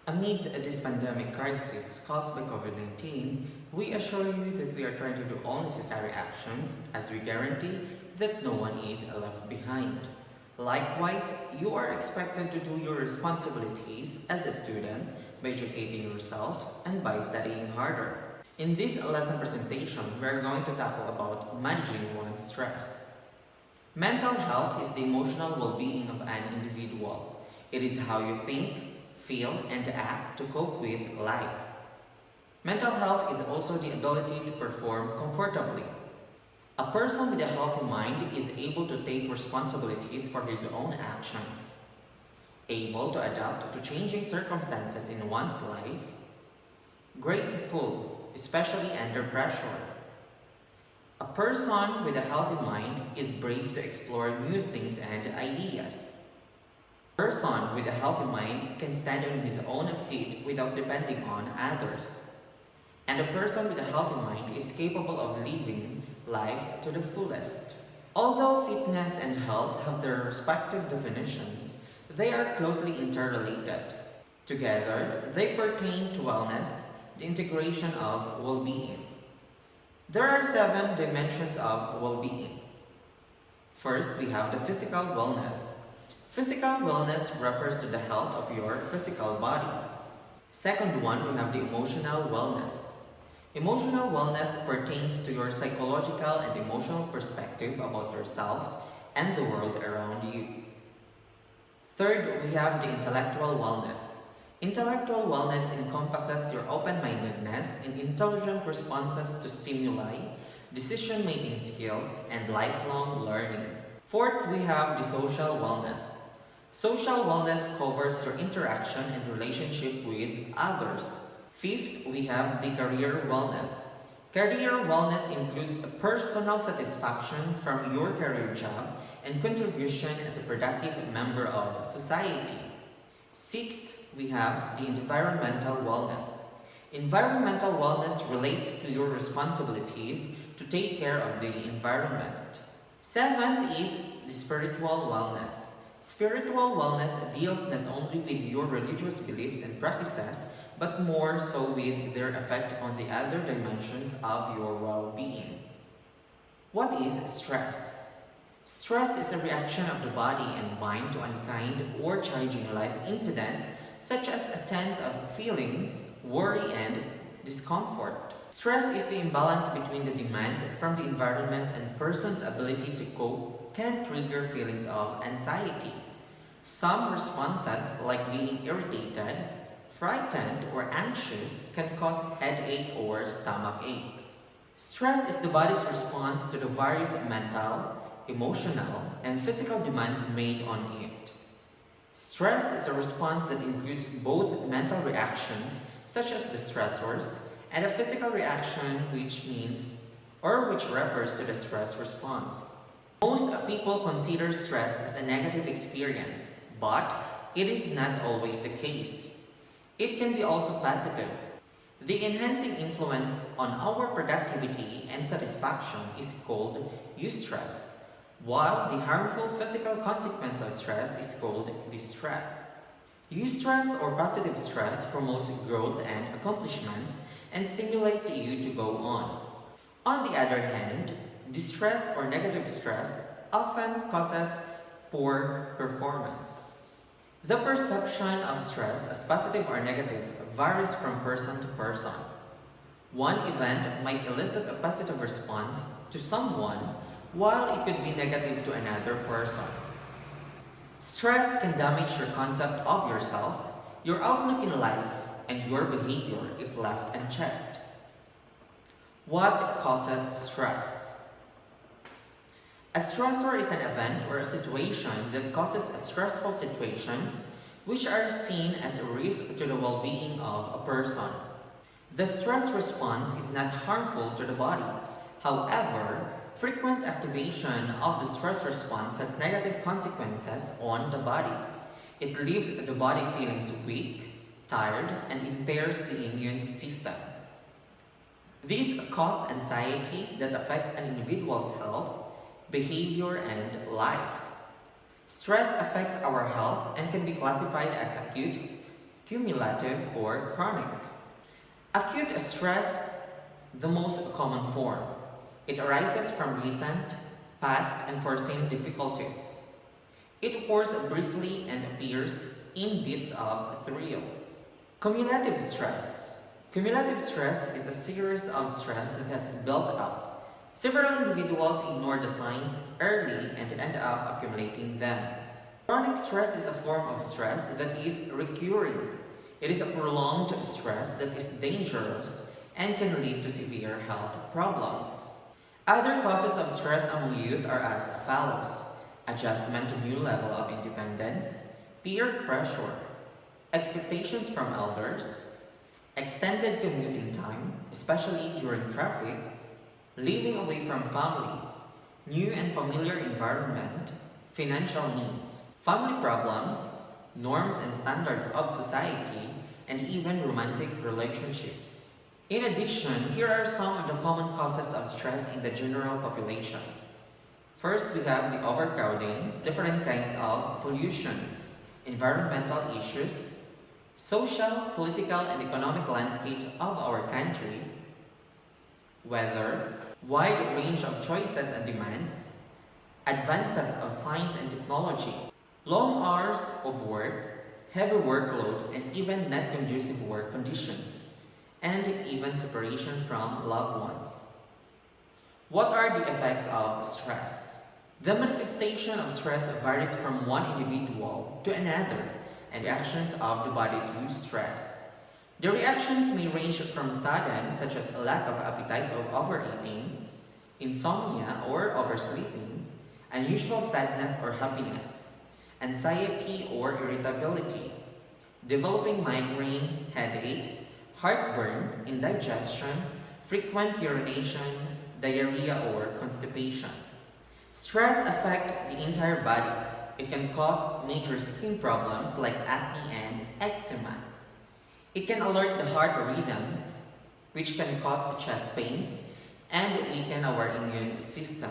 Amidst this pandemic crisis caused by COVID-19, we assure you that we are trying to do all necessary actions as we guarantee that no one is left behind. Likewise, you are expected to do your responsibilities as a student by educating yourself and by studying harder. In this lesson presentation, we are going to tackle about managing one's stress. Mental health is the emotional well-being of an individual. It is how you think, feel, and act to cope with life. Mental health is also the ability to perform comfortably. A person with a healthy mind is able to take responsibilities for his own actions, able to adapt to changing circumstances in one's life, graceful, especially under pressure. A person with a healthy mind is brave to explore new things and ideas. A person with a healthy mind can stand on his own feet without depending on others. And a person with a healthy mind is capable of living life to the fullest. Although fitness and health have their respective definitions, they are closely interrelated. Together, they pertain to wellness, the integration of well-being. There are 7 dimensions of well-being. First, we have the physical wellness. Physical wellness refers to the health of your physical body. Second one, we have the emotional wellness. Emotional wellness pertains to your psychological and emotional perspective about yourself and the world around you. Third, we have the intellectual wellness. Intellectual wellness encompasses your open-mindedness and intelligent responses to stimuli, decision-making skills, and lifelong learning. Fourth, we have the social wellness. Social wellness covers your interaction and relationship with others. Fifth, we have the career wellness. Career wellness includes a personal satisfaction from your career job and contribution as a productive member of society. Sixth, we have the environmental wellness. Environmental wellness relates to your responsibilities to take care of the environment. Seventh is the spiritual wellness. Spiritual wellness deals not only with your religious beliefs and practices, but more so with their effect on the other dimensions of your well-being. What is stress? Stress is a reaction of the body and mind to unkind or challenging life incidents such as a tense of feelings, worry, and discomfort. Stress is the imbalance between the demands from the environment and person's ability to cope can trigger feelings of anxiety. Some responses, like being irritated, frightened, or anxious, can cause headache or stomach ache. Stress is the body's response to the various mental, emotional, and physical demands made on it. Stress is a response that includes both mental reactions, such as the stressors, and a physical reaction which refers to the stress response. Most people consider stress as a negative experience, but it is not always the case. It can be also positive. The enhancing influence on our productivity and satisfaction is called eustress, while the harmful physical consequence of stress is called distress. Eustress or positive stress promotes growth and accomplishments and stimulates you to go on. On the other hand, distress or negative stress often causes poor performance. The perception of stress as positive or negative varies from person to person. One event might elicit a positive response to someone, while it could be negative to another person. Stress can damage your concept of yourself, your outlook in life, and your behavior if left unchecked. What causes stress? A stressor is an event or a situation that causes stressful situations which are seen as a risk to the well-being of a person. The stress response is not harmful to the body. However, frequent activation of the stress response has negative consequences on the body. It leaves the body feeling weak, tired, and impairs the immune system. These cause anxiety that affects an individual's health, behavior, and life. Stress affects our health and can be classified as acute, cumulative, or chronic. Acute stress, the most common form. It arises from recent, past, and foreseen difficulties. It occurs briefly and appears in bits of thrill. Cumulative stress. Cumulative stress is a series of stress that has built up. Several individuals ignore the signs early and end up accumulating them. Chronic stress is a form of stress that is recurring. It is a prolonged stress that is dangerous and can lead to severe health problems. Other causes of stress among youth are as follows: adjustment to new level of independence, peer pressure, expectations from elders, extended commuting time, especially during traffic, living away from family, new and familiar environment, financial needs, family problems, norms and standards of society, and even romantic relationships. In addition, here are some of the common causes of stress in the general population. First, we have the overcrowding, different kinds of pollutions, environmental issues, social, political, and economic landscapes of our country, weather, wide range of choices and demands, advances of science and technology, long hours of work, heavy workload, and even not conducive work conditions, and even separation from loved ones. What are the effects of stress? The manifestation of stress varies from one individual to another, and actions of the body to stress. The reactions may range from sudden, such as a lack of appetite or overeating, insomnia or oversleeping, unusual sadness or happiness, anxiety or irritability, developing migraine, headache, heartburn, indigestion, frequent urination, diarrhea, or constipation. Stress affects the entire body. It can cause major skin problems like acne and eczema. It can alert the heart rhythms, which can cause chest pains and weaken our immune system.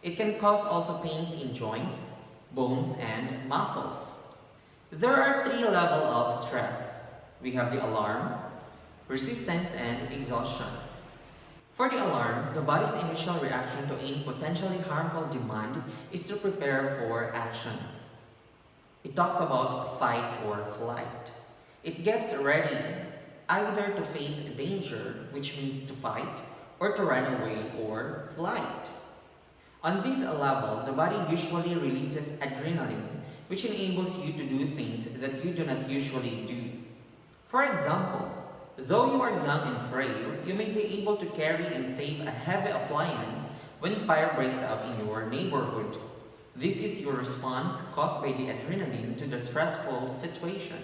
It can cause also pains in joints, bones, and muscles. There are three levels of stress. We have the alarm, resistance, and exhaustion. For the alarm, the body's initial reaction to any potentially harmful demand is to prepare for action. It talks about fight or flight. It gets ready either to face danger, which means to fight, or to run away or flight. On this level, the body usually releases adrenaline, which enables you to do things that you do not usually do. For example, though you are young and frail, you may be able to carry and save a heavy appliance when fire breaks out in your neighborhood. This is your response caused by the adrenaline to the stressful situation.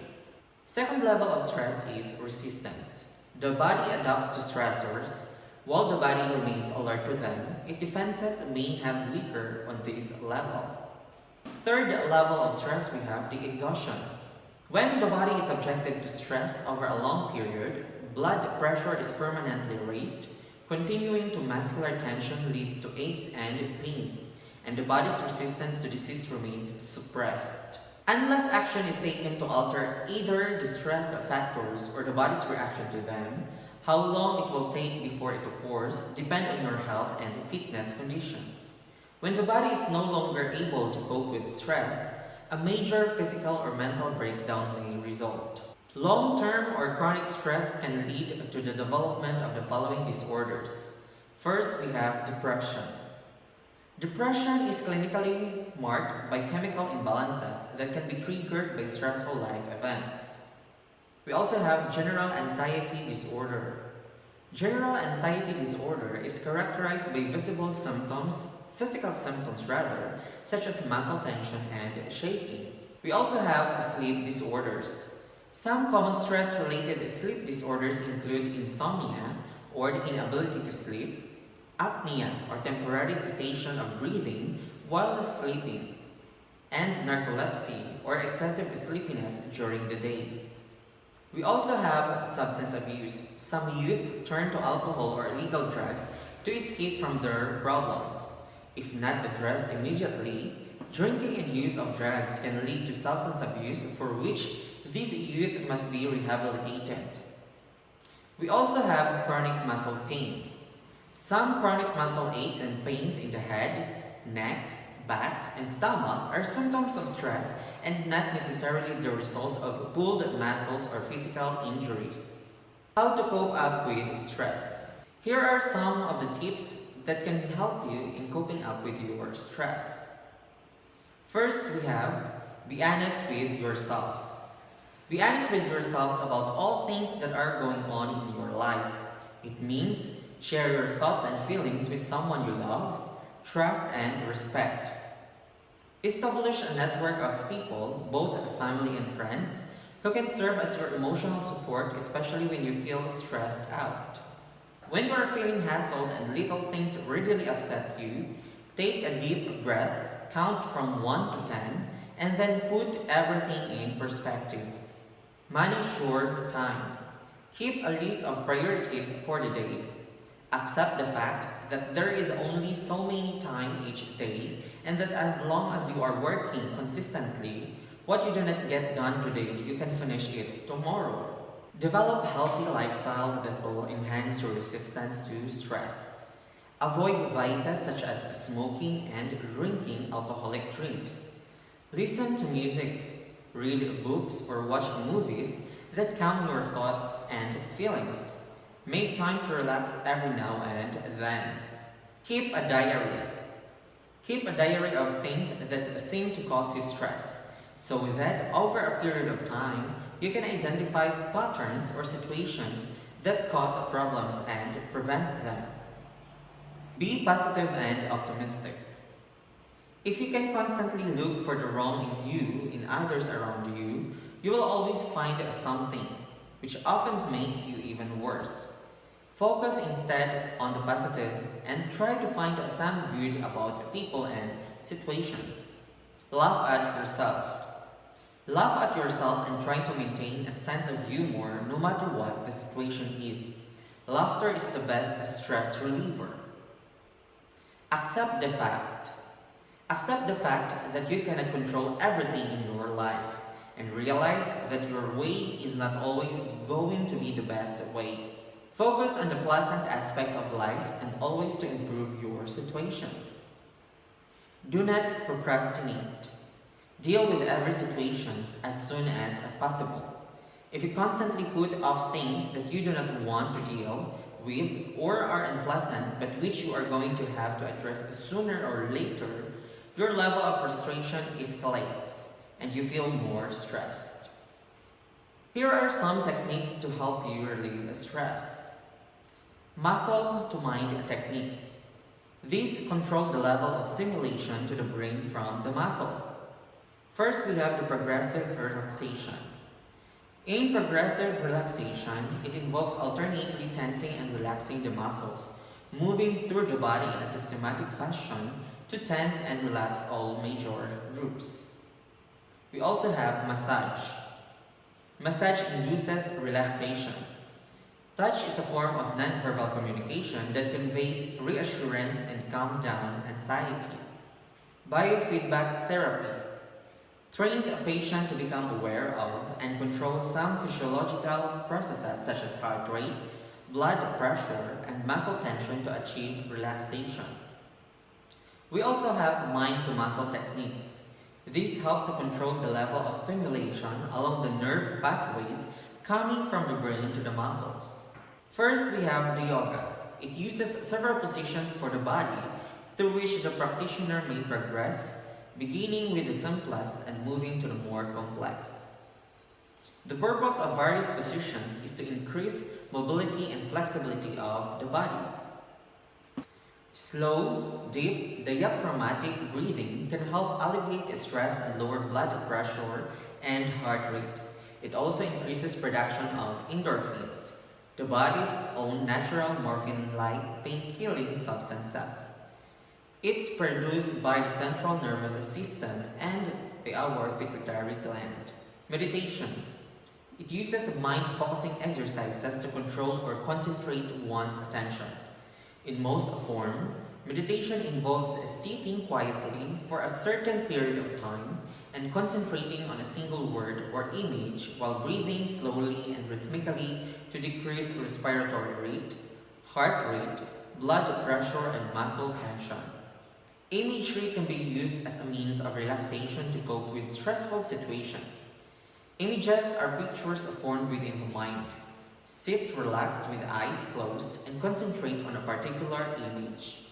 Second level of stress is resistance. The body adapts to stressors. While the body remains alert to them, its defenses may have weaker on this level. Third level of stress, we have the exhaustion. When the body is subjected to stress over a long period, blood pressure is permanently raised, continuing to muscular tension leads to aches and pains, and the body's resistance to disease remains suppressed. Unless action is taken to alter either the stress factors or the body's reaction to them, how long it will take before it occurs depends on your health and fitness condition. When the body is no longer able to cope with stress, a major physical or mental breakdown may result. Long-term or chronic stress can lead to the development of the following disorders. First, we have depression. Depression is clinically marked by chemical imbalances that can be triggered by stressful life events. We also have general anxiety disorder. General anxiety disorder is characterized by visible symptoms, physical symptoms rather, such as muscle tension and shaking. We also have sleep disorders. Some common stress-related sleep disorders include insomnia or the inability to sleep, apnea or temporary cessation of breathing while sleeping, and narcolepsy or excessive sleepiness during the day. We also have substance abuse. Some youth turn to alcohol or illegal drugs to escape from their problems. If not addressed immediately, drinking and use of drugs can lead to substance abuse for which These youth must be rehabilitated. We also have chronic muscle pain. Some chronic muscle aches and pains in the head, neck, back, and stomach are symptoms of stress and not necessarily the results of pulled muscles or physical injuries. How to cope up with stress. Here are some of the tips that can help you in coping up with your stress. First, we have be honest with yourself. Be honest with yourself about all things that are going on in your life. It means share your thoughts and feelings with someone you love, trust, and respect. Establish a network of people, both family and friends, who can serve as your emotional support, especially when you feel stressed out. When you are feeling hassled and little things really upset you, take a deep breath, count from 1 to 10, and then put everything in perspective. Manage your time. Keep a list of priorities for the day. Accept the fact that there is only so many time each day and that as long as you are working consistently, what you do not get done today, you can finish it tomorrow. Develop a healthy lifestyle that will enhance your resistance to stress. Avoid vices such as smoking and drinking alcoholic drinks. Listen to music, read books, or watch movies that calm your thoughts and feelings. Make time to relax every now and then. Keep a diary. Keep a diary of things that seem to cause you stress, so that over a period of time, you can identify patterns or situations that cause problems and prevent them. Be positive and optimistic. If you can constantly look for the wrong in you, in others around you, you will always find something, which often makes you even worse. Focus instead on the positive and try to find some good about people and situations. Laugh at yourself. Laugh at yourself and try to maintain a sense of humor no matter what the situation is. Laughter is the best stress reliever. Accept the fact. Accept the fact that you cannot control everything in your life and realize that your way is not always going to be the best way. Focus on the pleasant aspects of life and always to improve your situation. Do not procrastinate. Deal with every situation as soon as possible. If you constantly put off things that you do not want to deal with or are unpleasant but which you are going to have to address sooner or later, your level of frustration escalates and you feel more stressed. Here are some techniques to help you relieve stress. Muscle to mind techniques. These control the level of stimulation to the brain from the muscle. First, we have the progressive relaxation. In progressive relaxation, it involves alternately tensing and relaxing the muscles, moving through the body in a systematic fashion to tense and relax all major groups. We also have massage. Massage induces relaxation. Touch is a form of nonverbal communication that conveys reassurance and calm down anxiety. Biofeedback therapy trains a patient to become aware of and control some physiological processes such as heart rate, blood pressure, and muscle tension to achieve relaxation. We also have mind-to-muscle techniques. This helps to control the level of stimulation along the nerve pathways coming from the brain to the muscles. First, we have the yoga. It uses several positions for the body through which the practitioner may progress, beginning with the simplest and moving to the more complex. The purpose of various positions is to increase mobility and flexibility of the body. Slow, deep, diaphragmatic breathing can help alleviate stress and lower blood pressure and heart rate. It also increases production of endorphins, the body's own natural morphine-like pain-killing substances. It's produced by the central nervous system and by our pituitary gland. Meditation. It uses mind-focusing exercises to control or concentrate one's attention. In most form, meditation involves sitting quietly for a certain period of time and concentrating on a single word or image while breathing slowly and rhythmically to decrease respiratory rate, heart rate, blood pressure, and muscle tension. Imagery can be used as a means of relaxation to cope with stressful situations. Images are pictures formed within the mind. Sit relaxed with eyes closed and concentrate on a particular image.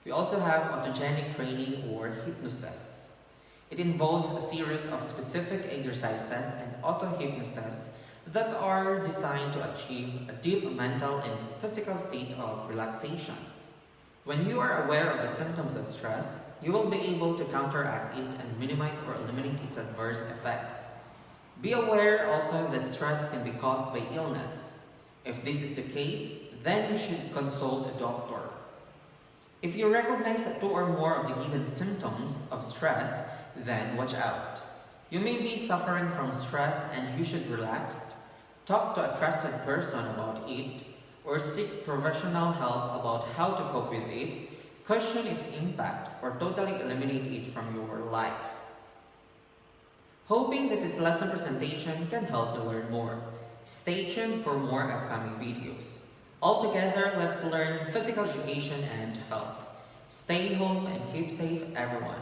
We also have autogenic training or hypnosis. It involves a series of specific exercises and auto-hypnosis that are designed to achieve a deep mental and physical state of relaxation. When you are aware of the symptoms of stress, you will be able to counteract it and minimize or eliminate its adverse effects. Be aware also that stress can be caused by illness. If this is the case, then you should consult a doctor. If you recognize two or more of the given symptoms of stress, then watch out. You may be suffering from stress and you should relax, talk to a trusted person about it, or seek professional help about how to cope with it, cushion its impact, or totally eliminate it from your life. Hoping that this lesson presentation can help you learn more. Stay tuned for more upcoming videos. Altogether, let's learn physical education and health. Stay home and keep safe, everyone.